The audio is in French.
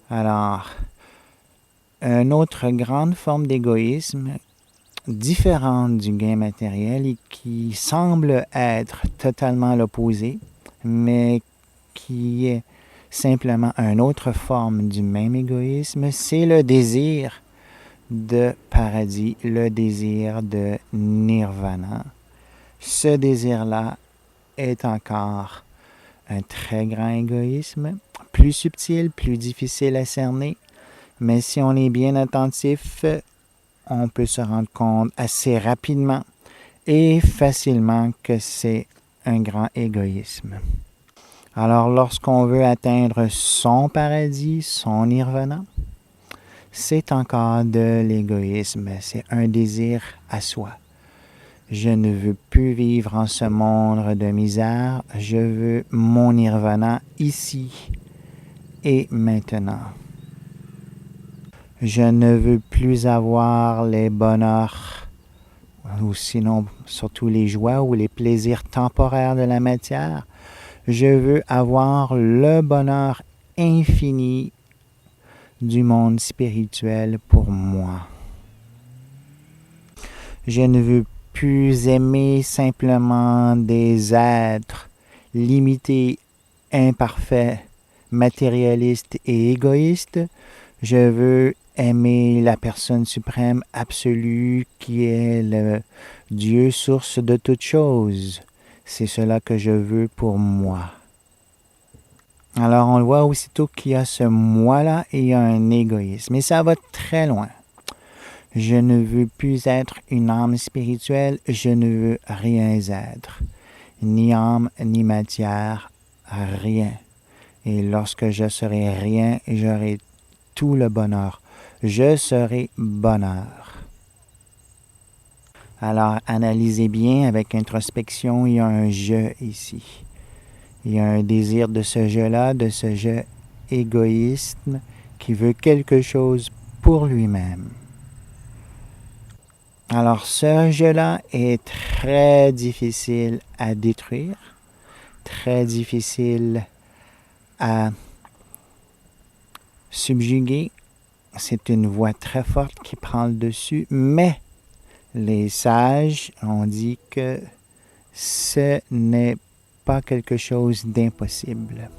Alors, une autre grande forme d'égoïsme, différente du gain matériel et qui semble être totalement l'opposé, mais qui est simplement une autre forme du même égoïsme, c'est le désir de paradis, le désir de nirvana. Ce désir-là est encore un très grand égoïsme, plus subtil, plus difficile à cerner, mais si on est bien attentif, on peut se rendre compte assez rapidement et facilement que c'est un grand égoïsme. Alors lorsqu'on veut atteindre son paradis, son nirvana, c'est encore de l'égoïsme, c'est un désir à soi. Je ne veux plus vivre en ce monde de misère, je veux mon nirvana ici et maintenant. Je ne veux plus avoir les bonheurs, ou sinon surtout les joies ou les plaisirs temporaires de la matière. Je veux avoir le bonheur infini du monde spirituel pour moi. Je ne veux plus aimer simplement des êtres limités, imparfaits, matérialistes et égoïstes. Je veux aimer la personne suprême absolue qui est le Dieu source de toutes choses. C'est cela que je veux pour moi. Alors on le voit aussitôt qu'il y a ce moi-là et il y a un égoïsme. Et ça va très loin. Je ne veux plus être une âme spirituelle, je ne veux rien être. Ni âme, ni matière, rien. Et lorsque je serai rien, j'aurai tout le bonheur. Je serai bonheur. Alors, analysez bien avec introspection, il y a un je ici. Il y a un désir de ce je-là, de ce je égoïsme qui veut quelque chose pour lui-même. Alors, ce je-là est très difficile à détruire, très difficile à subjuguer. C'est une voix très forte qui prend le dessus, mais les sages ont dit que ce n'est pas quelque chose d'impossible.